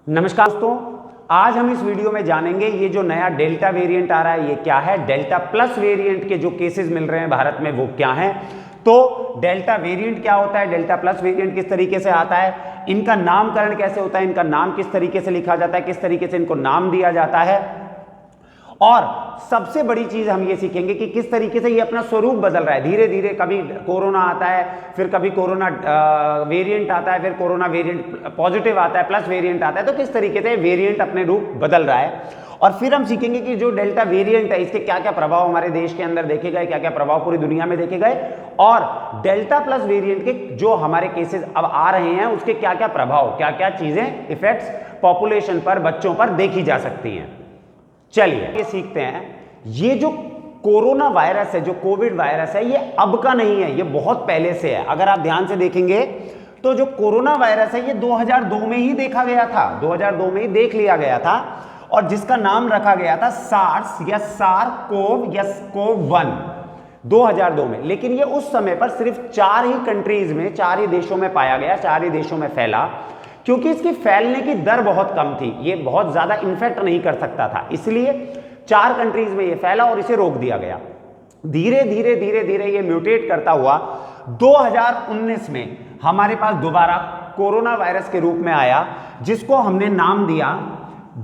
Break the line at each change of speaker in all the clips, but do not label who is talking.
नमस्कार दोस्तों, आज हम इस वीडियो में जानेंगे ये जो नया डेल्टा वेरिएंट आ रहा है ये क्या है। डेल्टा प्लस वेरिएंट के जो केसेस मिल रहे हैं भारत में वो क्या हैं। तो डेल्टा वेरिएंट क्या होता है, डेल्टा प्लस वेरिएंट किस तरीके से आता है, इनका नामकरण कैसे होता है, इनका नाम किस तरीके से लिखा जाता है, किस तरीके से इनको नाम दिया जाता है, और सबसे बड़ी चीज हम ये सीखेंगे कि किस तरीके से ये अपना स्वरूप बदल रहा है धीरे धीरे। कभी कोरोना आता है, फिर कभी कोरोना वेरिएंट आता है, फिर कोरोना वेरिएंट पॉजिटिव आता है, प्लस वेरिएंट आता है। तो किस तरीके से वेरिएंट अपने रूप बदल रहा है, और फिर हम सीखेंगे कि जो डेल्टा वेरिएंट है इसके क्या क्या प्रभाव हमारे देश के अंदर देखे गए, क्या क्या प्रभाव पूरी दुनिया में देखे गए, और डेल्टा प्लस वेरिएंट के जो हमारे केसेस अब आ रहे हैं उसके क्या क्या प्रभाव, क्या क्या चीजें इफेक्ट्स पॉपुलेशन पर, बच्चों पर देखी जा सकती हैं। चलिए ये सीखते हैं। ये जो कोरोना वायरस है, जो कोविड वायरस है, ये अब का नहीं है, ये बहुत पहले से है। अगर आप ध्यान से देखेंगे तो जो कोरोना वायरस है ये 2002 में ही देखा गया था, 2002 में ही देख लिया गया था, और जिसका नाम रखा गया था सार्स या सार्स-कोव या कोव-1 2002 में। लेकिन ये उस समय पर सिर्फ 4 ही कंट्रीज में, 4 ही देशों में पाया गया, 4 ही देशों में फैला, क्योंकि इसकी फैलने की दर बहुत कम थी, ये बहुत ज्यादा इन्फेक्ट नहीं कर सकता था, इसलिए 4 कंट्रीज में ये फैला और इसे रोक दिया गया। धीरे धीरे धीरे धीरे ये म्यूटेट करता हुआ 2019 में हमारे पास दोबारा कोरोना वायरस के रूप में आया, जिसको हमने नाम दिया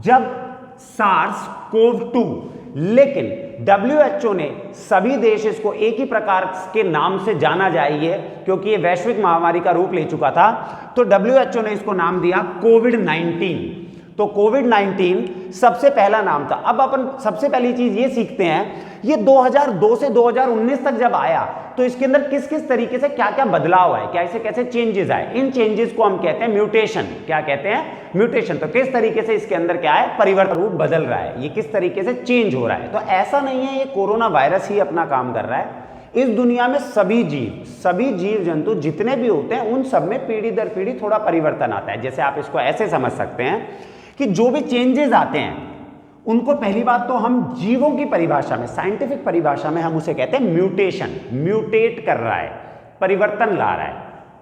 जब सार्स-कोव-2। लेकिन WHO ने सभी देश इसको एक ही प्रकार के नाम से जाना जाइए, क्योंकि ये वैश्विक महामारी का रूप ले चुका था, तो WHO ने इसको नाम दिया कोविड-19। तो कोविड-19 सबसे पहला नाम था। अब अपन सबसे पहली चीज ये सीखते हैं, ये 2002 से 2019 तक जब आया तो इसके अंदर किस किस तरीके से क्या क्या बदलाव आए, कैसे कैसे चेंजेस आए। इन चेंजेस को हम कहते हैं म्यूटेशन। क्या कहते हैं? म्यूटेशन। तो किस तरीके से इसके अंदर क्या है, परिवर्तन, रूप बदल रहा है, ये किस तरीके से चेंज हो रहा है। तो ऐसा नहीं है ये कोरोना वायरस ही अपना काम कर रहा है। इस दुनिया में सभी जीव जंतु जितने भी होते हैं उन सब में पीढ़ी दर पीढ़ी थोड़ा परिवर्तन आता है। जैसे आप इसको ऐसे समझ सकते हैं कि जो भी चेंजेस आते हैं उनको पहली बात तो हम जीवों की परिभाषा में, साइंटिफिक परिभाषा में हम उसे कहते हैं म्यूटेशन। म्यूटेट कर रहा है, परिवर्तन ला रहा है,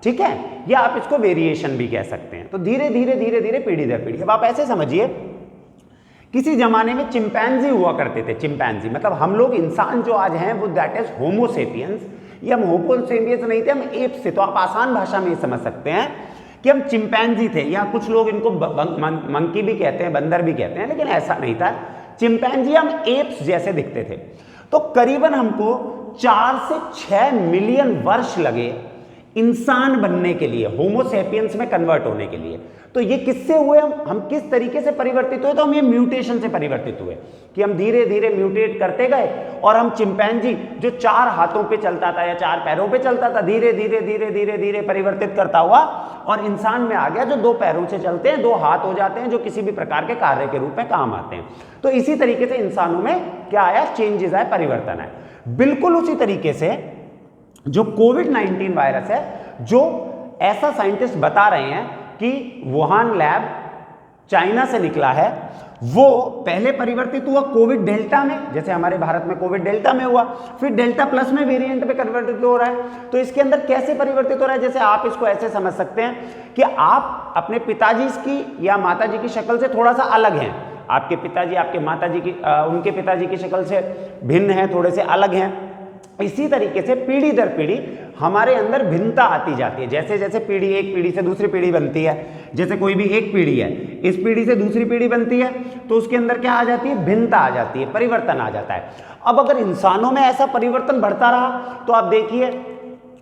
ठीक है, या आप इसको वेरिएशन भी कह सकते हैं। तो धीरे धीरे धीरे धीरे पीढ़ी दर पीढ़ी। अब आप ऐसे समझिए, किसी जमाने में चिंपैंजी हुआ करते थे। चिंपैंजी मतलब हम लोग इंसान जो आज हैं वो दैट इज होमो सेपियंस। ये हम होमो सेपियंस नहीं थे, हम एप्स थे। तो आप आसान भाषा में ये समझ सकते हैं कि हम चिंपैंजी थे, या कुछ लोग इनको मंकी भी कहते हैं, बंदर भी कहते हैं, लेकिन ऐसा नहीं था। चिंपैंजी हम एप्स जैसे दिखते थे। तो करीबन हमको 4 से 6 मिलियन वर्ष लगे इंसान बनने के लिए, होमो सेपियंस में कन्वर्ट होने के लिए। तो ये किससे हुए, हम किस तरीके से परिवर्तित हुए? तो हम ये म्यूटेशन से परिवर्तित हुए, कि हम धीरे धीरे म्यूटेट करते गए, और हम चिंपैंजी जो 4 हाथों पे चलता था या 4 पैरों पे चलता था, धीरे धीरे धीरे धीरे धीरे परिवर्तित करता हुआ और इंसान में आ गया जो 2 पैरों से चलते हैं, 2 हाथ हो जाते हैं, जो किसी भी प्रकार के कार्य के रूप में काम आते हैं। तो इसी तरीके से इंसानों में क्या आया, चेंजेस आए, परिवर्तन आए। बिल्कुल उसी तरीके से जो कोविड-19 वायरस है, जो ऐसा साइंटिस्ट बता रहे हैं कि वुहान लैब चाइना से निकला है, वो पहले परिवर्तित हुआ कोविड डेल्टा में, जैसे हमारे भारत में कोविड डेल्टा में हुआ, फिर डेल्टा प्लस में वेरिएंट पे कन्वर्टित हो रहा है। तो इसके अंदर कैसे परिवर्तित हो रहा है, जैसे आप इसको ऐसे समझ सकते हैं कि आप अपने पिताजी की या माताजी की शक्ल से थोड़ा सा अलग हैं। आपके पिताजी आपके माताजी की उनके पिताजी की शक्ल से भिन्न है, थोड़े से अलग हैं। इसी तरीके से पीढ़ी दर पीढ़ी हमारे अंदर भिन्नता आती जाती है। जैसे जैसे पीढ़ी, एक पीढ़ी से दूसरी पीढ़ी बनती है, जैसे कोई भी एक पीढ़ी है, इस पीढ़ी से दूसरी पीढ़ी बनती है, तो उसके अंदर क्या आ जाती है, भिन्नता आ जाती है, परिवर्तन आ जाता है। अब अगर इंसानों में ऐसा परिवर्तन बढ़ता रहा तो आप देखिए,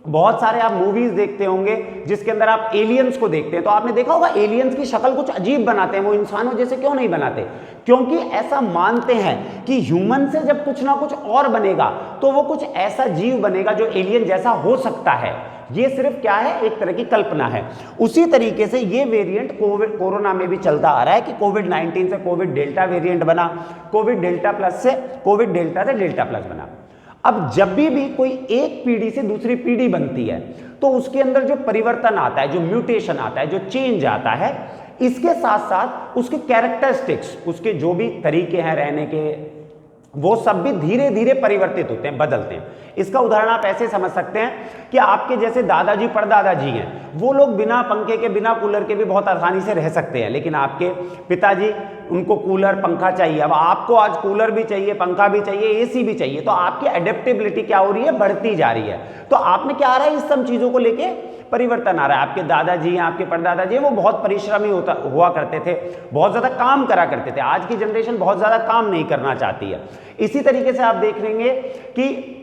बहुत सारे आप मूवीज देखते होंगे जिसके अंदर आप एलियंस को देखते हैं, तो आपने देखा होगा एलियंस की शक्ल कुछ अजीब बनाते हैं, वो इंसानों जैसे क्यों नहीं बनाते? क्योंकि ऐसा मानते हैं कि ह्यूमन से जब कुछ ना कुछ और बनेगा तो वो कुछ ऐसा जीव बनेगा जो एलियन जैसा हो सकता है। ये सिर्फ क्या है, एक तरह की कल्पना है। उसी तरीके से ये वेरिएंट कोरोना में भी चलता आ रहा है कि कोविड-19 से कोविड डेल्टा वेरिएंट बना, कोविड डेल्टा प्लस से कोविड डेल्टा से डेल्टा प्लस बना। अब जब भी कोई एक पीढ़ी से दूसरी पीढ़ी बनती है तो उसके अंदर जो परिवर्तन आता है, जो म्यूटेशन आता है, जो चेंज आता है, इसके साथ साथ उसके कैरेक्टरिस्टिक्स, उसके जो भी तरीके हैं रहने के, वो सब भी धीरे धीरे परिवर्तित होते हैं, बदलते हैं। इसका उदाहरण आप ऐसे समझ सकते हैं कि आपके जैसे दादाजी परदादाजी हैं, वो लोग बिना पंखे के बिना कूलर के भी बहुत आसानी से रह सकते हैं, लेकिन आपके पिताजी, उनको कूलर पंखा चाहिए। अब आपको आज कूलर भी चाहिए, पंखा भी चाहिए, एसी भी चाहिए, तो आपकी एडेप्टेबिलिटी क्या हो रही है, बढ़ती जा रही है। तो आप में क्या आ रहा है, इस सब चीजों को लेके परिवर्तन आ रहा है। आपके दादाजी, आपके परदादाजी, वो बहुत परिश्रमी हुआ करते थे, बहुत ज्यादा काम करा करते थे। आज की जनरेशन बहुत ज्यादा काम नहीं करना चाहती है। इसी तरीके से आप देख लेंगे कि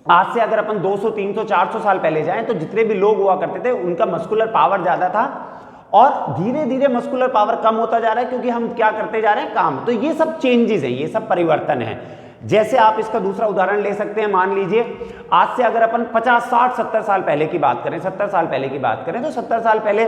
आज से अगर अपन 200, 300, 400 साल पहले जाएं तो जितने भी लोग हुआ करते थे उनका मस्कुलर पावर ज्यादा था, और धीरे धीरे मस्कुलर पावर कम होता जा रहा है क्योंकि हम क्या करते जा रहे हैं, काम। तो ये सब चेंजेस हैं, ये सब परिवर्तन है। जैसे आप इसका दूसरा उदाहरण ले सकते हैं, मान लीजिए आज से अगर अपन 50, 60, 70 साल पहले की बात करें, 70 साल पहले की बात करें, तो 70 साल पहले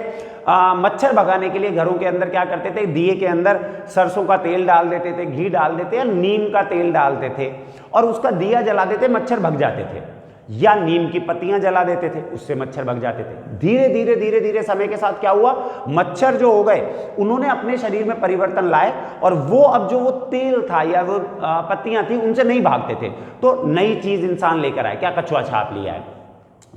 मच्छर भगाने के लिए घरों के अंदर क्या करते थे, दिए के अंदर सरसों का तेल डाल देते थे, घी डाल देते, या नीम का तेल डालते थे और उसका दिया जला देते, मच्छर भग जाते थे। या नीम की पत्तियां जला देते थे, उससे मच्छर भग जाते थे। धीरे धीरे धीरे धीरे समय के साथ क्या हुआ, मच्छर जो हो गए उन्होंने अपने शरीर में परिवर्तन लाए, और वो अब जो वो तेल था या वो पत्तियां थी उनसे नहीं भागते थे। तो नई चीज इंसान लेकर आए, क्या, कछुआ छाप लिया है।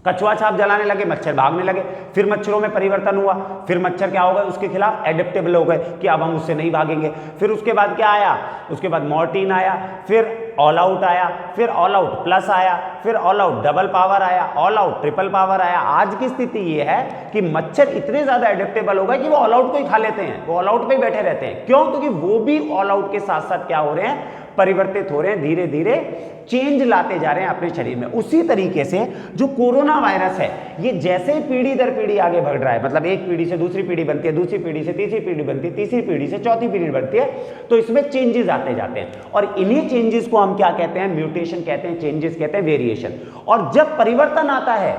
कछुआ छाप जलाने लगे, मच्छर भागने लगे, फिर मच्छरों में परिवर्तन हुआ, फिर मच्छर क्या हो गए, उसके खिलाफ एडेप्टेबल हो गए कि अब हम उससे नहीं भागेंगे। फिर उसके बाद क्या आया, उसके बाद मॉर्टिन आया, फिर ऑल आउट आया, फिर ऑल आउट प्लस आया, फिर ऑल आउट डबल पावर आया, ऑल आउट ट्रिपल पावर आया। आज की स्थिति ये है कि मच्छर इतने ज्यादा एडेप्टेबल हो गए कि वो ऑल आउट को ही खा लेते हैं, वो ऑल आउट पे ही बैठे रहते हैं। क्यों? क्योंकि वो भी ऑल आउट के साथ साथ क्या हो रहे हैं, परिवर्तित हो रहे हैं, धीरे धीरे चेंज लाते जा रहे हैं अपने शरीर में। उसी तरीके से जो कोरोना वायरस है, ये जैसे पीढ़ी दर पीढ़ी आगे बढ़ रहा है, मतलब एक पीढ़ी से दूसरी पीढ़ी बनती है, दूसरी पीढ़ी से तीसरी पीढ़ी बनती है, तीसरी पीढ़ी से चौथी पीढ़ी बनती है, तो इसमें चेंजेस आते जाते हैं। और इन्हीं चेंजेस को हम क्या कहते हैं, म्यूटेशन कहते हैं, चेंजेस कहते हैं, वेरिएशन। और जब परिवर्तन आता है,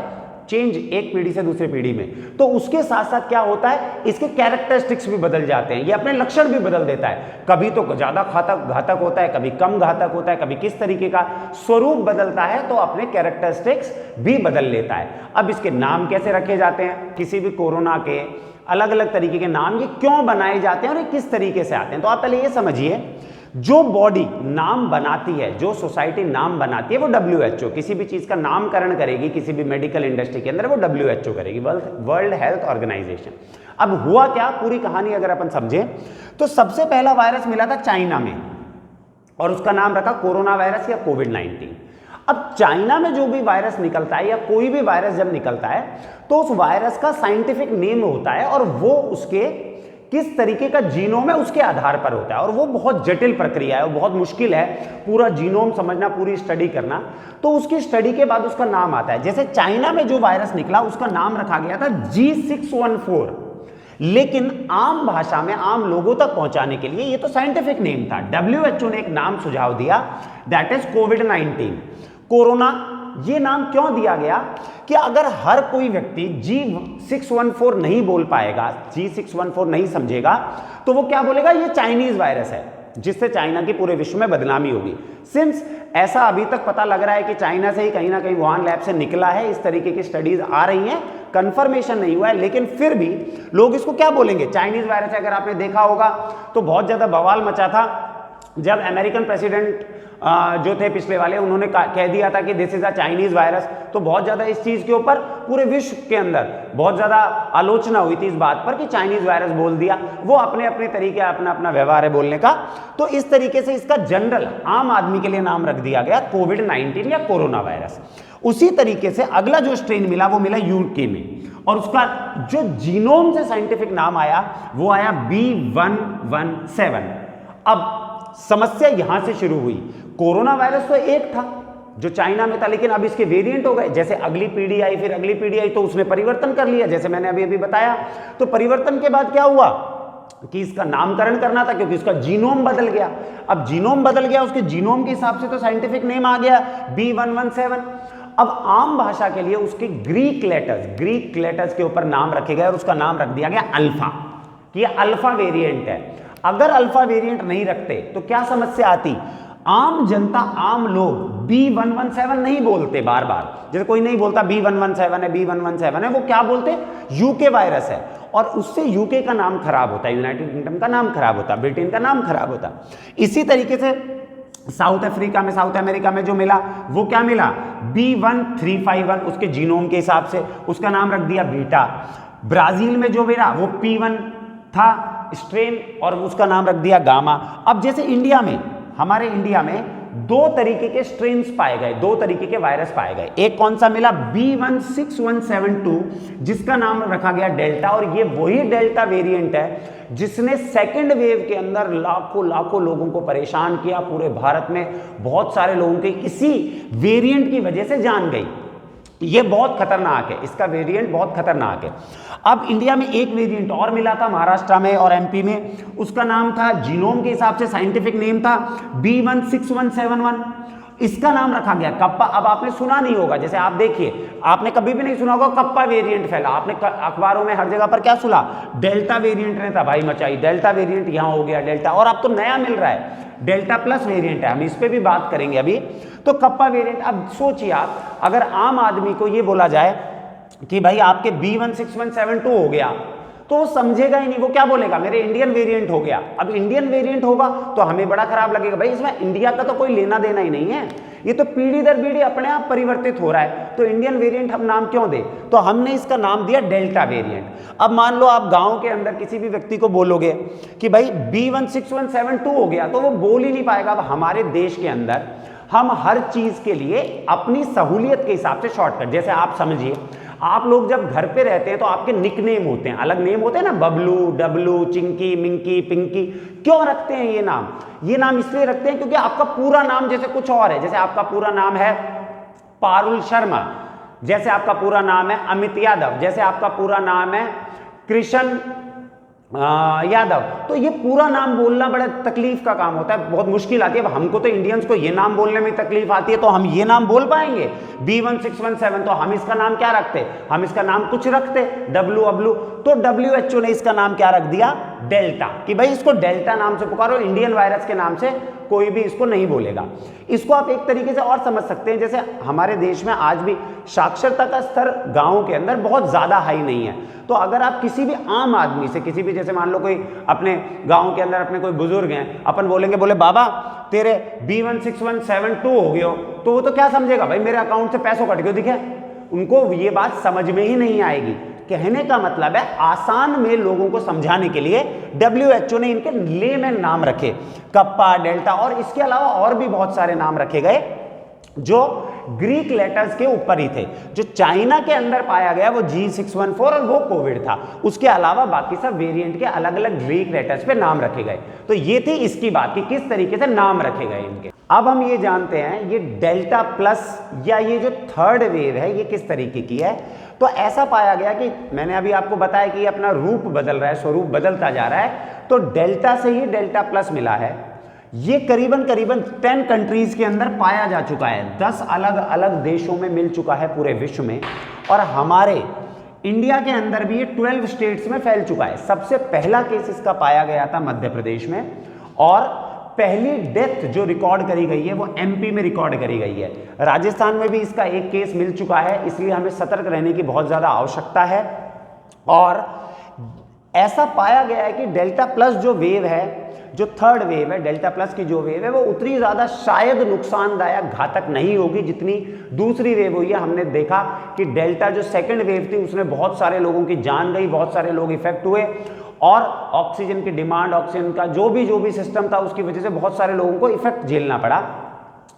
चेंज एक पीढ़ी से दूसरी पीढ़ी में, तो उसके साथ साथ क्या होता है, इसके कैरेक्टरिस्टिक्स भी बदल जाते हैं, ये अपने लक्षण भी बदल देता है। कभी तो ज्यादा घातक होता है, कभी कम घातक होता है, कभी किस तरीके का स्वरूप बदलता है, तो अपने कैरेक्टरिस्टिक्स भी बदल लेता है। अब इसके नाम कैसे रखे जाते हैं, किसी भी कोरोना के अलग अलग तरीके के नाम ये क्यों बनाए जाते हैं और ये किस तरीके से आते हैं। तो आप पहले ये समझिए, जो बॉडी नाम बनाती है, जो सोसाइटी नाम बनाती है, वो WHO, किसी भी चीज का नामकरण करेगी, किसी भी मेडिकल इंडस्ट्री के अंदर वो WHO करेगी, वर्ल्ड हेल्थ ऑर्गेनाइजेशन। अब हुआ क्या, पूरी कहानी अगर अपन समझें तो सबसे पहला वायरस मिला था चाइना में, और उसका नाम रखा कोरोना वायरस या कोविड-19। अब चाइना में जो भी वायरस निकलता है या कोई भी वायरस जब निकलता है तो उस वायरस का साइंटिफिक नेम होता है, और वो उसके किस तरीके का जीनोम है उसके आधार पर होता है। और वो बहुत जटिल प्रक्रिया है, वो बहुत मुश्किल है पूरा जीनोम समझना, पूरी स्टडी करना। तो उसकी स्टडी के बाद उसका नाम आता है। जैसे चाइना में जो वायरस निकला उसका नाम रखा गया था G614, लेकिन आम भाषा में आम लोगों तक पहुंचाने के लिए, ये तो साइंटिफिक नेम था, WHO ने एक नाम सुझाव दिया, दैट इज कोविड-19, कोरोना। ये नाम क्यों दिया गया कि अगर हर कोई व्यक्ति G614 नहीं बोल पाएगा, G614 नहीं समझेगा, तो वो क्या बोलेगा, ये चाइनीज वायरस है, जिससे चाइना की पूरे विश्व में बदनामी होगी। सिंस ऐसा अभी तक पता लग रहा है कि चाइना से ही कहीं ना कहीं वुहान लैब से निकला है, इस तरीके की स्टडीज आ रही हैं, कंफर्मेशन नहीं हुआ है, लेकिन फिर भी लोग इसको क्या बोलेंगे, चाइनीज वायरस है। अगर आपने देखा होगा तो बहुत ज्यादा बवाल मचा था जब अमेरिकन प्रेसिडेंट जो थे पिछले वाले, उन्होंने कह दिया था कि this is a Chinese virus. तो बहुत ज्यादा इस चीज के ऊपर पूरे विश्व के अंदर बहुत ज्यादा आलोचना हुई थी इस बात पर कि चाइनीज वायरस बोल दिया। वो अपने अपने तरीके, अपना अपना व्यवहार है बोलने का। तो इस तरीके से इसका जनरल आम आदमी के लिए नाम रख दिया गया कोविड-19 या कोरोना वायरस। उसी तरीके से अगला जो स्ट्रेन मिला वो मिला यूके में, और उसका जो जीनोम से साइंटिफिक नाम आया वो आया B117। अब समस्या यहां से शुरू हुई। कोरोना वायरस तो एक था जो चाइना में था, लेकिन अब इसके वेरिएंट हो गए। जैसे अगली पीढ़ी आई, फिर अगली पीढ़ी आई, तो उसने परिवर्तन कर लिया, जैसे मैंने अभी बताया। तो परिवर्तन के बाद क्या हुआ कि इसका नामकरण करना था, क्योंकि उसका जीनोम बदल गया। अब जीनोम बदल गया, उसके जीनोम के हिसाब से तो साइंटिफिक नेम आ गया B117। अब आम भाषा के लिए उसके ग्रीक लेटर्स के ऊपर नाम रखे गए, और उसका नाम रख दिया गया अल्फा, कि ये अल्फा वेरिएंट है। अगर अल्फा वेरिएंट नहीं रखते तो क्या समस्या आती, आम जनता, आम लोग B117 नहीं बोलते बार बार। जैसे कोई नहीं बोलता B117 है, B117 है, वो क्या बोलते, यूके वायरस है, और उससे यूके का नाम खराब होता है, यूनाइटेड किंगडम का नाम खराब होता, ब्रिटेन का नाम खराब होता। इसी तरीके से साउथ अफ्रीका में, साउथ अमेरिका में जो मिला वो क्या मिला, B1351 उसके जीनोम के हिसाब से, उसका नाम रख दिया बीटा। ब्राजील में जो मिला वो P1 था स्ट्रेन और उसका नाम रख दिया गामा। अब जैसे इंडिया में, हमारे इंडिया में दो तरीके के स्ट्रेन्स पाए गए, दो तरीके के वायरस पाए गए। एक कौन सा मिला, B16172 जिसका नाम रखा गया डेल्टा, और ये वही डेल्टा वेरिएंट है जिसने सेकेंड वेव के अंदर लाखों लाखों लोगों को परेशान किया। पूरे भारत में बहुत सारे लोगों की इसी वेरिएंट की वजह से जान गई। ये बहुत खतरनाक है, इसका वेरिएंट बहुत खतरनाक है। अब इंडिया में एक वेरिएंट और मिला था महाराष्ट्र में और MP में, उसका नाम था, जीनोम के हिसाब से साइंटिफिक नेम था B16171, इसका नाम रखा गया कप्पा। अब आपने सुना नहीं होगा, जैसे आप देखिए, आपने कभी भी नहीं सुना होगा कप्पा वेरिएंट फैला, आपने अखबारों में हर जगह पर क्या सुना, डेल्टा वेरिएंट ने तबाही मचाई, डेल्टा वेरिएंट यहां हो गया डेल्टा, और अब तो नया मिल रहा है डेल्टा प्लस वेरिएंट है, हम इस पे भी बात करेंगे अभी। तो कप्पा वेरिएंट, अब सोचिए आप, अगर आम आदमी को ये बोला जाए कि भाई आपके B16172 हो गया, तो वो समझेगा ही नहीं, वो क्या बोलेगा, मेरे इंडियन वेरिएंट हो गया। अब इंडियन वेरिएंट होगा तो हमें बड़ा खराब लगेगा, भाई इसमें इंडिया का तो कोई लेना देना ही नहीं है, ये तो पीढ़ी दर पीढ़ी अपने आप परिवर्तित हो रहा है, तो इंडियन वेरिएंट हम नाम क्यों दें, तो हमने इसका नाम दिया डेल्टा वेरिएंट। अब मान लो आप गांव के अंदर किसी भी व्यक्ति को बोलोगे कि भाई B16172 हो गया, तो वो बोल ही नहीं पाएगा। अब हमारे देश के अंदर हम हर चीज के लिए अपनी सहूलियत के हिसाब से शॉर्टकट, जैसे आप समझिए, आप लोग जब घर पे रहते हैं तो आपके निकनेम होते हैं, अलग नेम होते हैं ना, बबलू, डबलू, चिंकी, मिंकी, पिंकी। क्यों रखते हैं ये नाम? ये नाम इसलिए रखते हैं क्योंकि आपका पूरा नाम जैसे कुछ और है, जैसे आपका पूरा नाम है पारुल शर्मा, जैसे आपका पूरा नाम है अमित यादव, जैसे आपका पूरा नाम है कृष्ण यादव, तो ये पूरा नाम बोलना बड़ा तकलीफ का काम होता है, बहुत मुश्किल आती है। अब हमको तो इंडियंस को ये नाम बोलने में तकलीफ आती है, तो हम ये नाम बोल पाएंगे B1617, तो हम इसका नाम क्या रखते, हम इसका नाम कुछ रखते, डब्लू अब्लू, तो WHO ने इसका नाम क्या रख दिया, डेल्टा, कि भाई इसको डेल्टा नाम से पुकारो, इंडियन वायरस के नाम से कोई भी इसको नहीं बोलेगा। इसको आप एक तरीके से और समझ सकते हैं, जैसे हमारे देश में आज भी साक्षरता का स्तर गांव के अंदर बहुत ज्यादा हाई नहीं है, तो अगर आप किसी भी आम आदमी से, किसी भी, जैसे मान लो कोई अपने गांव के अंदर अपने कोई बुजुर्ग हैं, अपन बोलेंगे, बोले बाबा तेरे B16172 हो गयो, तो वो तो क्या समझेगा, भाई मेरे अकाउंट से पैसों कट गए दिखे, उनको ये बात समझ में ही नहीं आएगी। कहने का मतलब है आसान में लोगों को समझाने के लिए WHO ने इनके लेमैन नाम रखे, कप्पा, डेल्टा, और इसके अलावा और भी बहुत सारे नाम रखे गए जो ग्रीक लेटर्स के ऊपर ही थे। जो चाइना के अंदर पाया गया वो G614 और वो कोविड था, उसके अलावा बाकी सब वेरिएंट के अलग अलग ग्रीक लेटर्स पे नाम रखे गए। तो ये थी इसकी बात कि किस तरीके से नाम रखे गए इनके। अब हम ये जानते हैं ये डेल्टा प्लस या ये जो थर्ड वेव है ये किस तरीके की है। तो ऐसा पाया गया कि मैंने अभी आपको बताया कि ये अपना रूप बदल रहा है, स्वरूप बदलता जा रहा है, तो डेल्टा से ही डेल्टा प्लस मिला है। ये करीबन 10 कंट्रीज के अंदर पाया जा चुका है, 10 अलग अलग देशों में मिल चुका है पूरे विश्व में, और हमारे इंडिया के अंदर भी ये 12 स्टेट्स में फैल चुका है। सबसे पहला केस इसका पाया गया था मध्य प्रदेश में, और पहली डेथ जो रिकॉर्ड करी गई है वो MP में रिकॉर्ड करी गई है। राजस्थान में भी इसका एक केस मिल चुका है, इसलिए हमें सतर्क रहने की बहुत ज़्यादा आवश्यकता है। और ऐसा पाया गया है कि डेल्टा प्लस जो वेव है, जो थर्ड वेव है, डेल्टा प्लस की जो वेव है, वो उतनी ज़्यादा शायद नुकसानदायक, घातक नहीं होगी जितनी दूसरी वेव हुई है। हमने देखा कि डेल्टा जो सेकंड वेव थी उसमें बहुत सारे लोगों की जान गई, बहुत सारे लोग इफेक्ट हुए, और ऑक्सीजन की डिमांड, ऑक्सीजन का जो भी सिस्टम था उसकी वजह से बहुत सारे लोगों को इफेक्ट झेलना पड़ा।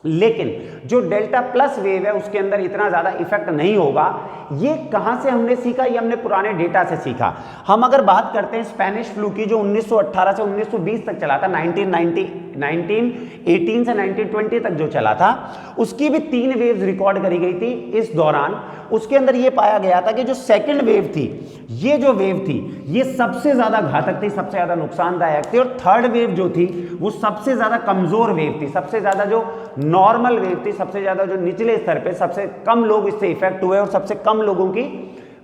लेकिन जो डेल्टा प्लस वेव है उसके अंदर इतना ज़्यादा इफेक्ट नहीं होगा। ये कहाँ से हमने सीखा? ये हमने पुराने डेटा से सीखा। हम अगर बात करते हैं स्पेनिश फ्लू की जो 1918 से 1920 तक चला था, 1918 से 1920 तक जो चला था, उसकी भी 3 वेव्स रिकॉर्ड करी गई थी इस दौरान। उसके अंदर ये पाया गया था कि जो सेकंड वेव थी, ये जो वेव थी ये सबसे ज़्यादा घातक थी, सबसे ज़्यादा नुकसानदायक थी, और थर्ड वेव जो थी वो सबसे ज़्यादा कमज़ोर वेव थी, सबसे ज़्यादा जो नॉर्मल वेव थी, सबसे ज़्यादा जो निचले स्तर पे सबसे कम लोग इससे इफेक्ट हुए और सबसे कम लोगों की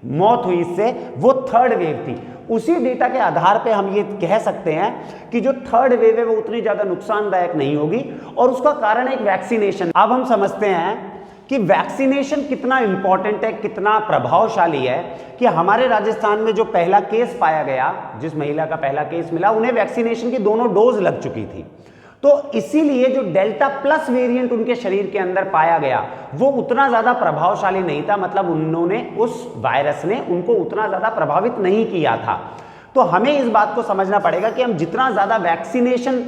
मौत हुई इससे, वो थर्ड वेव थी। उसी डेटा के आधार पे हम ये कह सकते हैं कि जो थर्ड वेव है वो उतनी ज़्यादा नुकसानदायक नहीं होगी, और उसका कारण एक वैक्सीनेशन। अब हम समझते हैं कि वैक्सीनेशन कितना इंपॉर्टेंट है, कितना प्रभावशाली है, कि हमारे राजस्थान में जो पहला केस पाया गया, जिस महिला का पहला केस मिला, उन्हें वैक्सीनेशन की दोनों डोज लग चुकी थी। तो इसीलिए जो डेल्टा प्लस वेरिएंट उनके शरीर के अंदर पाया गया वो उतना ज्यादा प्रभावशाली नहीं था, मतलब उन्होंने उस वायरस ने उनको उतना ज्यादा प्रभावित नहीं किया था। तो हमें इस बात को समझना पड़ेगा कि हम जितना ज्यादा वैक्सीनेशन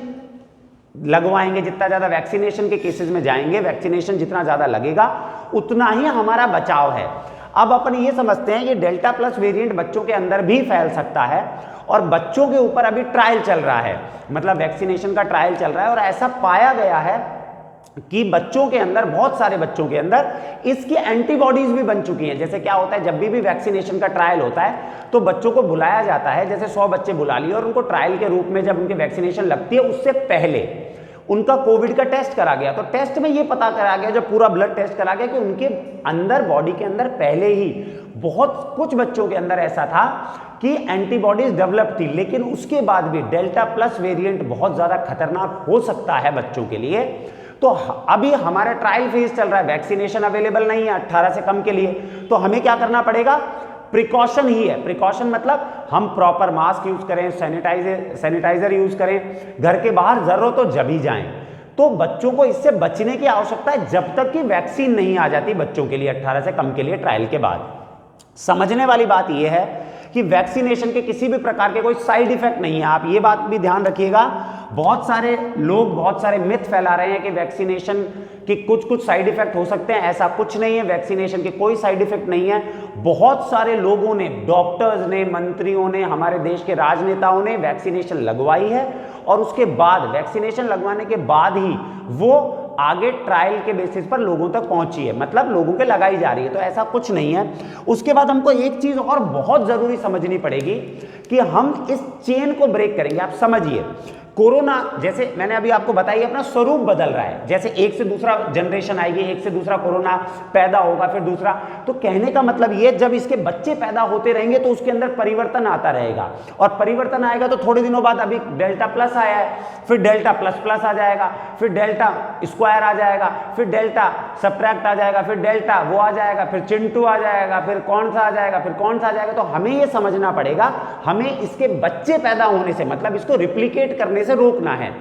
लगवाएंगे, जितना ज्यादा वैक्सीनेशन के केसेस में जाएंगे, वैक्सीनेशन जितना ज्यादा लगेगा उतना ही हमारा बचाव है। अब अपन ये समझते हैं कि डेल्टा प्लस वेरिएंट बच्चों के अंदर भी फैल सकता है और बच्चों के ऊपर अभी ट्रायल चल रहा है, मतलब वैक्सीनेशन का ट्रायल चल रहा है और ऐसा पाया गया है कि बच्चों के अंदर, बहुत सारे बच्चों के अंदर इसकी एंटीबॉडीज भी बन चुकी हैं। जैसे क्या होता है, जब भी वैक्सीनेशन का ट्रायल होता है तो बच्चों को बुलाया जाता है, जैसे 100 बच्चे बुला लिए और उनको ट्रायल के रूप में जब उनकी वैक्सीनेशन लगती है उससे पहले उनका कोविड का टेस्ट करा गया। तो टेस्ट में ये पता करा गया, जब पूरा ब्लड टेस्ट करा गया, कि उनके अंदर, बॉडी के अंदर पहले ही बहुत कुछ बच्चों के अंदर ऐसा था कि एंटीबॉडीज डेवलप थी, लेकिन उसके बाद भी डेल्टा प्लस वेरिएंट बहुत ज्यादा खतरनाक हो सकता है बच्चों के लिए। तो अभी हमारा ट्रायल फेज चल रहा है, वैक्सीनेशन अवेलेबल नहीं है 18 से कम के लिए, तो हमें क्या करना पड़ेगा, प्रिकॉशन ही है। प्रिकॉशन मतलब हम प्रॉपर मास्क यूज करें, सैनिटाइजर यूज करें, घर के बाहर जरूरत हो जब ही जाएं। तो बच्चों को इससे बचने की आवश्यकता है जब तक कि वैक्सीन नहीं आ जाती बच्चों के लिए 18 से कम के लिए ट्रायल के बाद। समझने वाली बात यह है कि वैक्सीनेशन के किसी भी प्रकार के कोई साइड इफेक्ट नहीं है, आप ये बात भी ध्यान रखिएगा। बहुत सारे लोग बहुत सारे मिथ फैला रहे हैं कि वैक्सीनेशन के कुछ साइड इफेक्ट हो सकते हैं, ऐसा कुछ नहीं है, वैक्सीनेशन के कोई साइड इफेक्ट नहीं है। बहुत सारे लोगों ने, डॉक्टर्स ने, मंत्रियों ने, हमारे देश के राजनेताओं ने वैक्सीनेशन लगवाई है और उसके बाद, वैक्सीनेशन लगवाने के बाद ही वो आगे ट्रायल के बेसिस पर लोगों तक पहुंची है, मतलब लोगों के लगाई जा रही है। तो ऐसा कुछ नहीं है। उसके बाद हमको एक चीज और बहुत जरूरी समझनी पड़ेगी कि हम इस चेन को ब्रेक करेंगे। आप समझिए, कोरोना, जैसे मैंने अभी आपको बताया, अपना स्वरूप बदल रहा है, जैसे एक से दूसरा जनरेशन आएगी, एक से दूसरा कोरोना पैदा होगा, फिर दूसरा। तो कहने का मतलब ये, जब इसके बच्चे पैदा होते रहेंगे तो उसके अंदर परिवर्तन आता रहेगा, और परिवर्तन आएगा तो थोड़े दिनों बाद, अभी डेल्टा प्लस आया है, फिर डेल्टा प्लस प्लस आ जाएगा, फिर डेल्टा स्क्वायर आ जाएगा, फिर डेल्टा सब्ट्रैक्ट आ जाएगा, फिर डेल्टा वो आ जाएगा, फिर चिंटू आ जाएगा, फिर कौन सा आ जाएगा, फिर कौन सा आ जाएगा। तो हमें ये समझना पड़ेगा, हमें इसके बच्चे पैदा होने से, मतलब इसको रिप्लिकेट करने से रोकना है।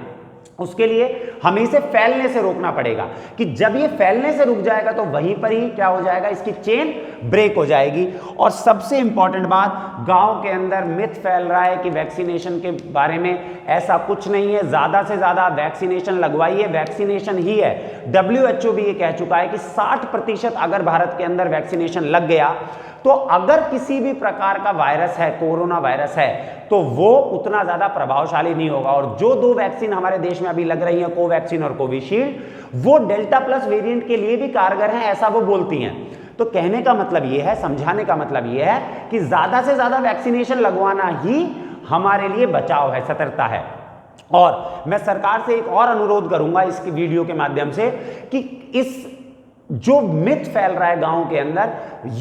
उसके लिए हमें इसे फैलने से रोकना पड़ेगा, कि जब ये फैलने से रुक जाएगा तो वहीं पर ही क्या हो जाएगा, इसकी चेन ब्रेक हो जाएगी। और सबसे इंपॉर्टेंट बात, गांव के अंदर मिथ फैल रहा है कि वैक्सीनेशन के बारे में, ऐसा कुछ नहीं है। ज्यादा से ज्यादा वैक्सीनेशन लगवाइए, वैक्सीनेशन ही है। WHO भी ये कह चुका है कि 60% अगर भारत के अंदर वैक्सीनेशन लग गया तो अगर किसी भी प्रकार का वायरस है, कोरोना वायरस है, तो वो उतना ज्यादा प्रभावशाली नहीं होगा। और जो 2 वैक्सीन हमारे देश में अभी लग रही हैं, कोवैक्सीन और कोविशील्ड, वो डेल्टा प्लस वेरिएंट के लिए भी कारगर हैं, ऐसा वो बोलती हैं। तो कहने का मतलब ये है, समझाने का मतलब ये है कि ज्यादा से ज्यादा वैक्सीनेशन लगवाना ही हमारे लिए बचाव है, सतर्कता है। और मैं सरकार से एक और अनुरोध करूंगा इस वीडियो के माध्यम से, कि इस जो मिथ फैल रहा है गांव के अंदर,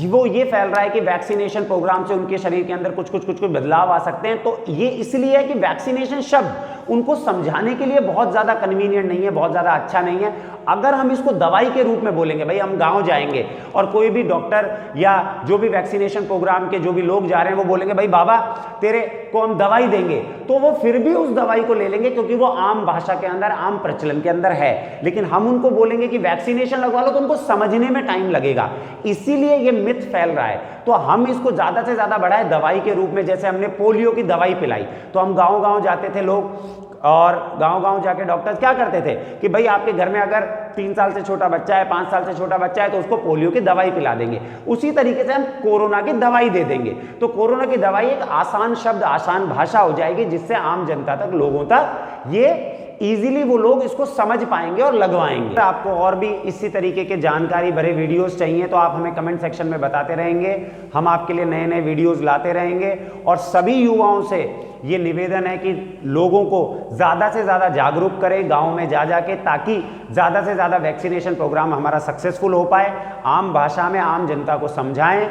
वो ये फैल रहा है कि वैक्सीनेशन प्रोग्राम से उनके शरीर के अंदर कुछ बदलाव आ सकते हैं। तो ये इसलिए है कि वैक्सीनेशन शब्द उनको समझाने के लिए बहुत ज्यादा कन्वीनियंट नहीं है, बहुत ज्यादा अच्छा नहीं है। अगर हम इसको दवाई के रूप में बोलेंगे, भाई हम गांव जाएंगे और कोई भी डॉक्टर या जो भी वैक्सीनेशन प्रोग्राम के जो भी लोग जा रहे हैं वो बोलेंगे भाई बाबा तेरे को हम दवाई देंगे, तो वो फिर भी उस दवाई को ले लेंगे क्योंकि वो आम भाषा के अंदर, आम प्रचलन के अंदर है। लेकिन हम उनको बोलेंगे कि वैक्सीनेशन लगवा लो तो उनको समझने में टाइम लगेगा, इसीलिए ये मिथ फैल रहा है। तो हम इसको ज्यादा से ज्यादा बढ़ाए दवाई के रूप में। जैसे हमने पोलियो की दवाई पिलाई तो हम गांव-गांव जाते थे लोग, और गांव-गांव जाके डॉक्टर्स क्या करते थे कि भाई आपके घर में अगर 3 साल से छोटा बच्चा है, 5 साल से छोटा बच्चा है, तो उसको पोलियो की दवाई पिला देंगे। उसी तरीके से हम कोरोना की दवाई दे देंगे। तो कोरोना की दवाई एक आसान शब्द, आसान भाषा हो जाएगी, जिससे आम जनता तक, लोगों तक ये इजीली वो लोग इसको समझ पाएंगे और लगवाएंगे। अगर आपको और भी इसी तरीके के जानकारी भरे वीडियोस चाहिए तो आप हमें कमेंट सेक्शन में बताते रहेंगे, हम आपके लिए नए नए वीडियोस लाते रहेंगे। और सभी युवाओं से ये निवेदन है कि लोगों को ज़्यादा से ज़्यादा जागरूक करें गाँव में जा जाके, ताकि ज़्यादा से ज़्यादा वैक्सीनेशन प्रोग्राम हमारा सक्सेसफुल हो पाए, आम भाषा में आम जनता को समझाएं।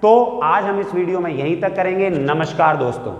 तो आज हम इस वीडियो में यहीं तक करेंगे। नमस्कार दोस्तों।